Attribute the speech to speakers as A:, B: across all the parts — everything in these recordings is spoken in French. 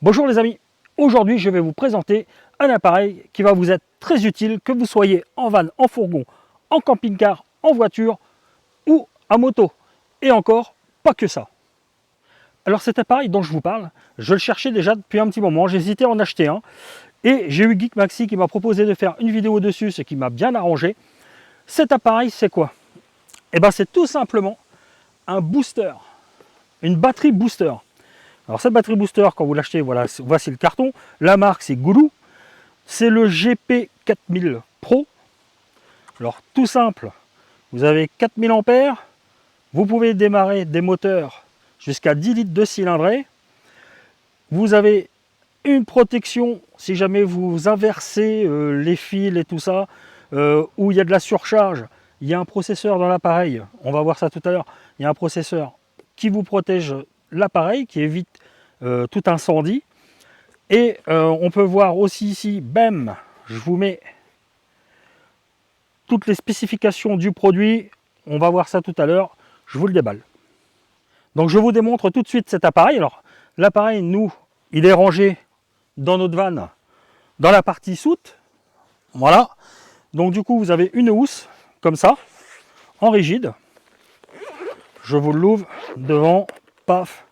A: Bonjour les amis, aujourd'hui je vais vous présenter un appareil qui va vous être très utile, que vous soyez en van, en fourgon, en camping-car, en voiture ou à moto. Et encore, pas que ça. Alors cet appareil dont je vous parle, je le cherchais déjà depuis un petit moment, j'hésitais à en acheter un. Et j'ai eu Geek Maxi qui m'a proposé de faire une vidéo dessus, ce qui m'a bien arrangé. Cet appareil c'est quoi? Eh bien c'est tout simplement un booster, une batterie booster. Alors cette batterie booster, quand vous l'achetez, voilà, voici le carton. La marque c'est Goulou. C'est le GP4000 Pro. Alors tout simple, vous avez 4000 ampères. Vous pouvez démarrer des moteurs jusqu'à 10 litres de cylindrée. Vous avez une protection si jamais vous inversez les fils et tout ça, où il y a de la surcharge. Il y a un processeur dans l'appareil, on va voir ça tout à l'heure. Il y a un processeur qui vous protège l'appareil, qui évite tout incendie. Et on peut voir aussi ici, bam, je vous mets toutes les spécifications du produit. On va voir ça tout à l'heure, je vous le déballe. Donc je vous démontre tout de suite cet appareil. Alors l'appareil, nous, il est rangé dans notre van, dans la partie soute. Voilà. Donc du coup, vous avez une housse, comme ça, en rigide. Je vous l'ouvre devant, paf.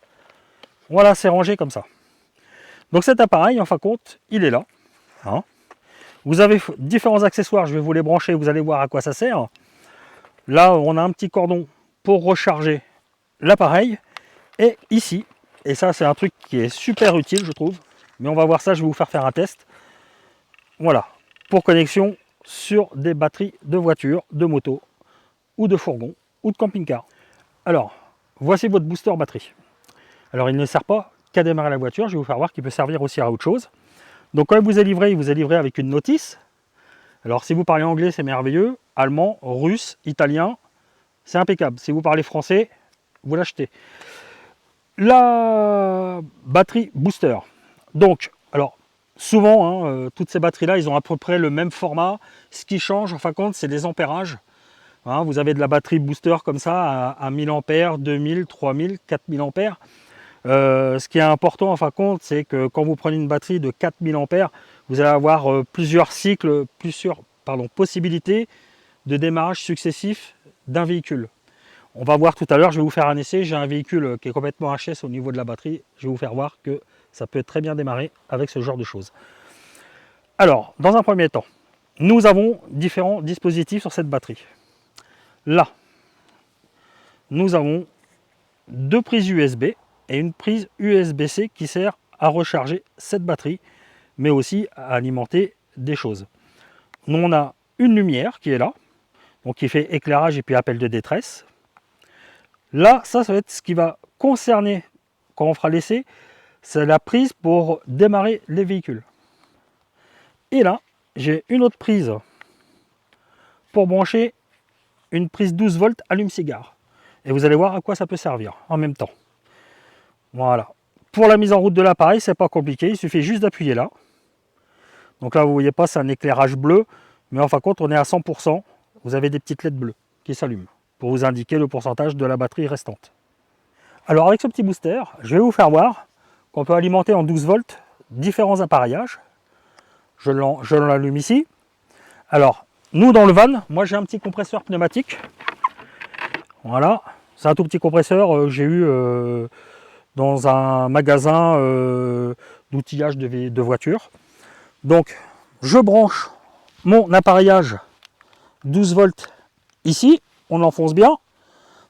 A: Voilà, c'est rangé comme ça. Donc cet appareil, en fin de compte, il est là. Hein. Vous avez différents accessoires, je vais vous les brancher, vous allez voir à quoi ça sert. Là, on a un petit cordon pour recharger l'appareil. Et ici, et ça c'est un truc qui est super utile je trouve, mais on va voir ça, je vais vous faire un test. Voilà, pour connexion sur des batteries de voiture, de moto, ou de fourgon, ou de camping-car. Alors, voici votre booster batterie. Alors il ne sert pas qu'à démarrer la voiture, je vais vous faire voir qu'il peut servir aussi à autre chose. Donc quand il vous est livré avec une notice. Alors si vous parlez anglais, c'est merveilleux. Allemand, russe, italien, c'est impeccable. Si vous parlez français, vous l'achetez. La batterie booster. Donc, alors, souvent, toutes ces batteries-là, ils ont à peu près le même format. Ce qui change, en fin de compte, c'est les ampérages. Hein, vous avez de la batterie booster comme ça, à 1000 ampères, 2000, 3000, 4000 ampères. Ce qui est important en fin de compte, c'est que quand vous prenez une batterie de 4000 ampères, vous allez avoir plusieurs cycles, plusieurs possibilités de démarrage successif d'un véhicule. On va voir tout à l'heure, je vais vous faire un essai. J'ai un véhicule qui est complètement HS au niveau de la batterie. Je vais vous faire voir que ça peut très bien démarrer avec ce genre de choses. Alors, dans un premier temps, nous avons différents dispositifs sur cette batterie. Là, nous avons deux prises USB et une prise USB-C qui sert à recharger cette batterie, mais aussi à alimenter des choses. Nous, on a une lumière qui est là, donc qui fait éclairage et puis appel de détresse. Là, ça va être ce qui va concerner, quand on fera l'essai, c'est la prise pour démarrer les véhicules. Et là, j'ai une autre prise pour brancher une prise 12 volts allume-cigare. Et vous allez voir à quoi ça peut servir en même temps. Voilà. Pour la mise en route de l'appareil, c'est pas compliqué, il suffit juste d'appuyer là. Donc là, vous voyez pas, c'est un éclairage bleu, mais en fin de compte, on est à 100%. Vous avez des petites LED bleues qui s'allument pour vous indiquer le pourcentage de la batterie restante. Alors avec ce petit booster, je vais vous faire voir qu'on peut alimenter en 12 volts différents appareillages. Je l'allume ici. Alors, nous dans le van, moi j'ai un petit compresseur pneumatique. Voilà, c'est un tout petit compresseur que j'ai eu dans un magasin d'outillage de voiture. Donc, je branche mon appareillage 12 volts ici, on l'enfonce bien.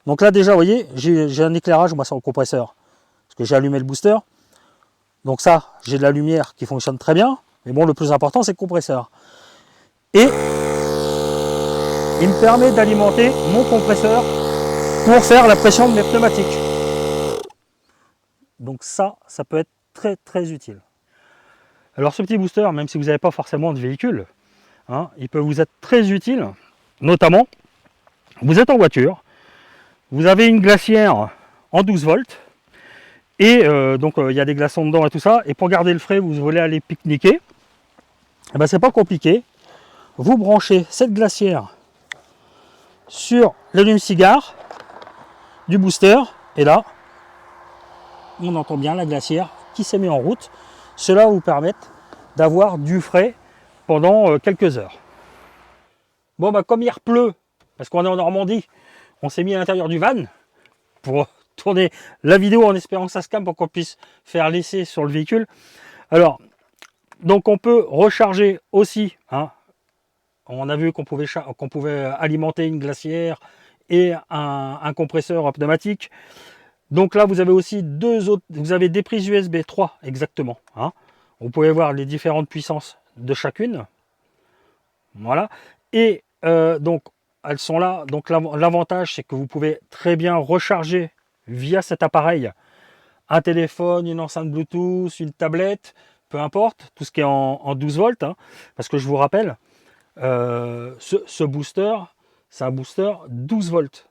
A: Donc là déjà, vous voyez, j'ai un éclairage, moi sur le compresseur, parce que j'ai allumé le booster. Donc ça, j'ai de la lumière qui fonctionne très bien. Mais bon, le plus important, c'est le compresseur. Et il me permet d'alimenter mon compresseur pour faire la pression de mes pneumatiques. Donc ça peut être très très utile. Alors ce petit booster, même si vous n'avez pas forcément de véhicule, hein, il peut vous être très utile. Notamment, vous êtes en voiture, vous avez une glacière en 12 volts, et donc il y a des glaçons dedans et tout ça, et pour garder le frais, vous voulez aller pique-niquer, et ben c'est pas compliqué. Vous branchez cette glacière sur l'allume-cigare du booster, et là, on entend bien la glacière qui s'est mise en route. Cela vous permet d'avoir du frais pendant quelques heures. Bon, bah, comme il pleut, parce qu'on est en Normandie, on s'est mis à l'intérieur du van pour tourner la vidéo en espérant que ça se calme pour qu'on puisse faire l'essai sur le véhicule. Alors, donc on peut recharger aussi, hein. On a vu qu'on pouvait alimenter une glacière et un compresseur pneumatique. Donc là, vous avez aussi vous avez des prises USB 3 exactement, hein. Vous pouvez voir les différentes puissances de chacune. Voilà. Et donc, elles sont là. Donc l'avantage, c'est que vous pouvez très bien recharger via cet appareil un téléphone, une enceinte Bluetooth, une tablette, peu importe, tout ce qui est en 12 volts. Hein, parce que je vous rappelle, ce booster, c'est un booster 12 volts.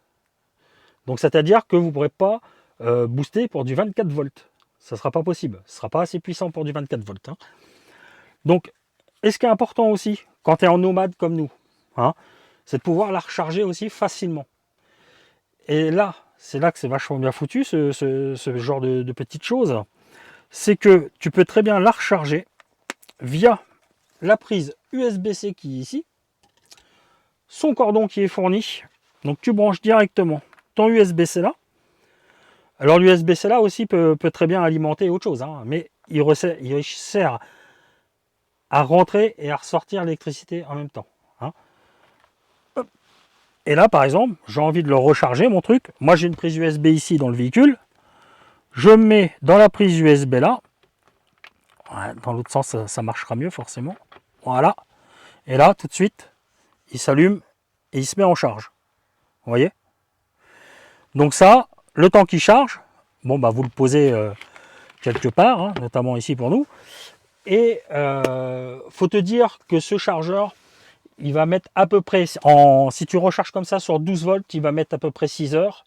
A: Donc c'est-à-dire que vous ne pourrez pas booster pour du 24 volts. Ça ne sera pas possible. Ce ne sera pas assez puissant pour du 24 volts. Hein. Donc, et ce qui est important aussi, quand tu es en nomade comme nous, hein, c'est de pouvoir la recharger aussi facilement. Et là, c'est là que c'est vachement bien foutu, ce genre de petites choses. C'est que tu peux très bien la recharger via la prise USB-C qui est ici, son cordon qui est fourni. Donc tu branches directement ton USB-C là. Alors l'USB-C là aussi peut très bien alimenter autre chose, hein, mais il sert à rentrer et à ressortir l'électricité en même temps. Hein. Et là, par exemple, j'ai envie de le recharger, mon truc. Moi, j'ai une prise USB ici dans le véhicule. Je mets dans la prise USB là. Ouais, dans l'autre sens, ça marchera mieux forcément. Voilà. Et là, tout de suite, il s'allume et il se met en charge. Vous voyez? Donc ça, le temps qu'il charge, bon, bah, vous le posez quelque part, hein, notamment ici pour nous. Et faut te dire que ce chargeur, il va mettre à peu près, si tu recharges comme ça sur 12 volts, il va mettre à peu près 6 heures.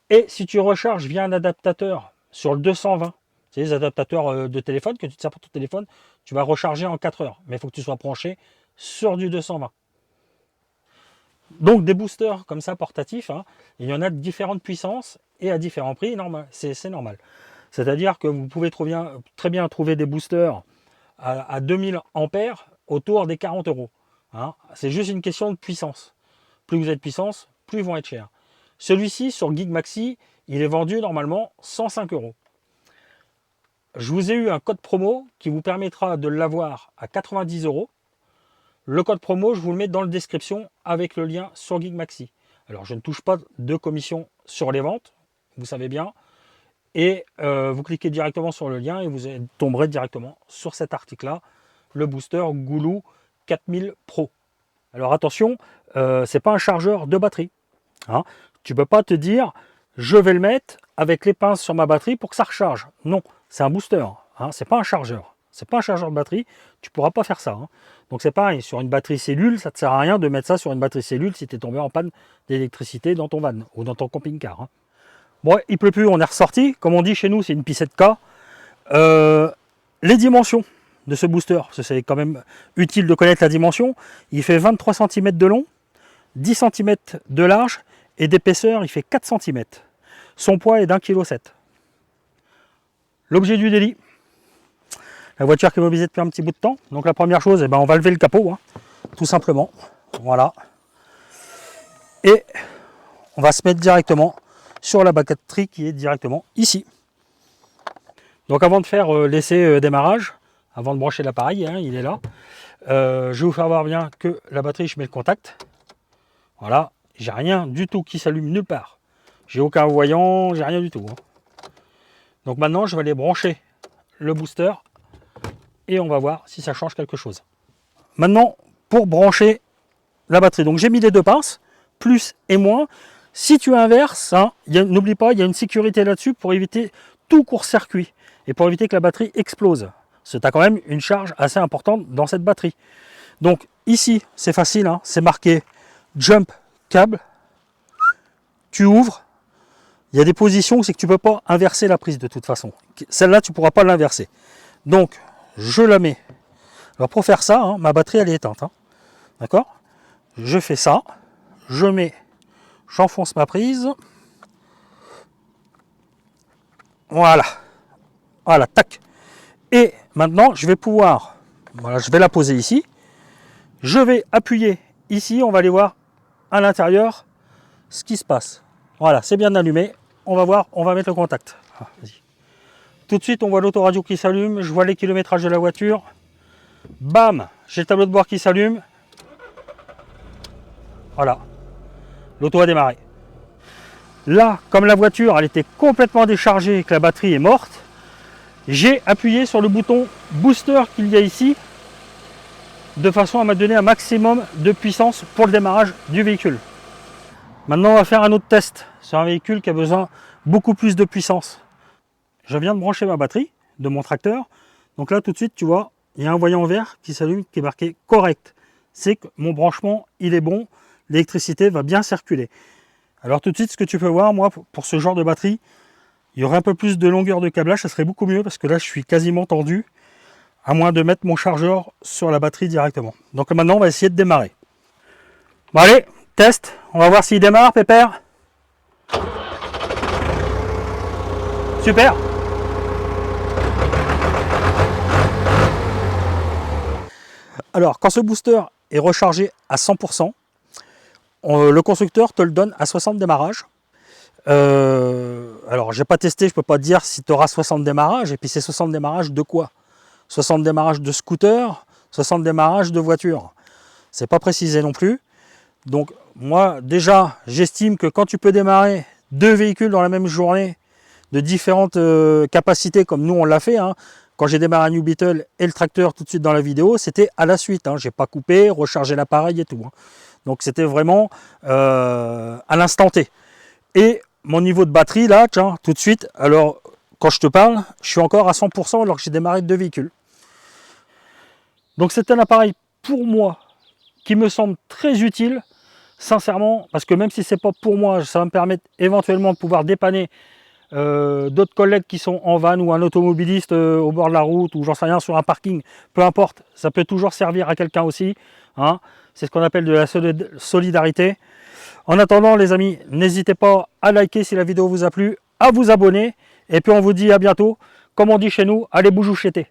A: Et si tu recharges via un adaptateur sur le 220, c'est les adaptateurs de téléphone que tu te sers pour ton téléphone, tu vas recharger en 4 heures. Mais il faut que tu sois branché sur du 220. Donc des boosters comme ça portatifs, hein, il y en a de différentes puissances et à différents prix, c'est normal. C'est-à-dire que vous pouvez très bien trouver des boosters à 2000 ampères autour des 40 euros. Hein. C'est juste une question de puissance. Plus vous êtes puissance, plus ils vont être chers. Celui-ci sur Geek Maxi, il est vendu normalement 105 euros. Je vous ai eu un code promo qui vous permettra de l'avoir à 90 euros. Le code promo, je vous le mets dans la description avec le lien sur Geek Maxi. Alors, je ne touche pas de commission sur les ventes, vous savez bien. Et vous cliquez directement sur le lien et vous tomberez directement sur cet article-là, le booster Goulou 4000 Pro. Alors attention, c'est pas un chargeur de batterie. Hein. Tu ne peux pas te dire, je vais le mettre avec les pinces sur ma batterie pour que ça recharge. Non, c'est un booster. Hein. C'est pas un chargeur. C'est pas un chargeur de batterie. Tu ne pourras pas faire ça. Hein. Donc c'est pareil, sur une batterie cellule, ça ne te sert à rien de mettre ça sur une batterie cellule si tu es tombé en panne d'électricité dans ton van ou dans ton camping-car. Hein. Bon, il pleut plus, on est ressorti. Comme on dit chez nous, c'est une pissette K. Les dimensions de ce booster, parce que c'est quand même utile de connaître la dimension. Il fait 23 cm de long, 10 cm de large et d'épaisseur, il fait 4 cm. Son poids est d'1,7 kg. L'objet du délit. La voiture qui est mobilisée depuis un petit bout de temps. Donc la première chose, eh ben, on va lever le capot, hein, tout simplement. Voilà. Et on va se mettre directement sur la batterie qui est directement ici. Donc avant de faire l'essai démarrage, avant de brancher l'appareil, hein, il est là, je vais vous faire voir bien que la batterie, je mets le contact. Voilà, j'ai rien du tout qui s'allume nulle part. J'ai aucun voyant, j'ai rien du tout. Hein. Donc maintenant, je vais aller brancher le booster et on va voir si ça change quelque chose. Maintenant, pour brancher la batterie, donc j'ai mis les deux pinces, plus et moins. Si tu inverses, hein, n'oublie pas, il y a une sécurité là-dessus pour éviter tout court-circuit et pour éviter que la batterie explose. Parce que tu as quand même une charge assez importante dans cette batterie. Donc ici, c'est facile, hein, c'est marqué Jump Cable. Tu ouvres. Il y a des positions où c'est que tu ne peux pas inverser la prise de toute façon. Celle-là, tu ne pourras pas l'inverser. Donc, je la mets. Alors pour faire ça, hein, ma batterie, elle est éteinte. Hein. D'accord? Je fais ça. J'enfonce ma prise. Voilà. Voilà, tac. Et maintenant, je vais pouvoir, voilà, je vais la poser ici. Je vais appuyer ici, on va aller voir à l'intérieur ce qui se passe. Voilà, c'est bien allumé. On va voir, on va mettre le contact. Ah, tout de suite, on voit l'autoradio qui s'allume. Je vois les kilométrages de la voiture. Bam, j'ai le tableau de bord qui s'allume. Voilà, l'auto a démarré. Là, comme la voiture elle était complètement déchargée et que la batterie est morte, j'ai appuyé sur le bouton booster qu'il y a ici de façon à me donner un maximum de puissance pour le démarrage du véhicule. Maintenant, on va faire un autre test sur un véhicule qui a besoin beaucoup plus de puissance. Je viens de brancher ma batterie de mon tracteur. Donc là, tout de suite, tu vois, il y a un voyant vert qui s'allume qui est marqué correct. C'est que mon branchement, il est bon, l'électricité va bien circuler. Alors tout de suite, ce que tu peux voir, moi, pour ce genre de batterie, il y aurait un peu plus de longueur de câblage, ça serait beaucoup mieux parce que là, je suis quasiment tendu, à moins de mettre mon chargeur sur la batterie directement. Donc maintenant, on va essayer de démarrer. Bon allez, test, on va voir s'il démarre, Pépère. Super. Alors, quand ce booster est rechargé à 100%, le constructeur te le donne à 60 démarrages. Alors, j'ai pas testé, je peux pas te dire si tu auras 60 démarrages. Et puis, c'est 60 démarrages de quoi? 60 démarrages de scooter, 60 démarrages de voiture. C'est pas précisé non plus. Donc, moi, déjà, j'estime que quand tu peux démarrer 2 véhicules dans la même journée de différentes capacités, comme nous on l'a fait, hein. Quand j'ai démarré un New Beetle et le tracteur tout de suite dans la vidéo, c'était à la suite. Hein. J'ai pas coupé, rechargé l'appareil et tout. Hein. Donc c'était vraiment à l'instant T. Et mon niveau de batterie, là, tiens, tout de suite, alors quand je te parle, je suis encore à 100% alors que j'ai démarré 2 véhicules. Donc c'est un appareil pour moi qui me semble très utile, sincèrement, parce que même si c'est pas pour moi, ça va me permettre éventuellement de pouvoir dépanner d'autres collègues qui sont en van ou un automobiliste au bord de la route ou j'en sais rien sur un parking, peu importe, ça peut toujours servir à quelqu'un aussi. Hein. C'est ce qu'on appelle de la solidarité. En attendant les amis, n'hésitez pas à liker si la vidéo vous a plu, à vous abonner et puis on vous dit à bientôt. Comme on dit chez nous, allez boujoucheter.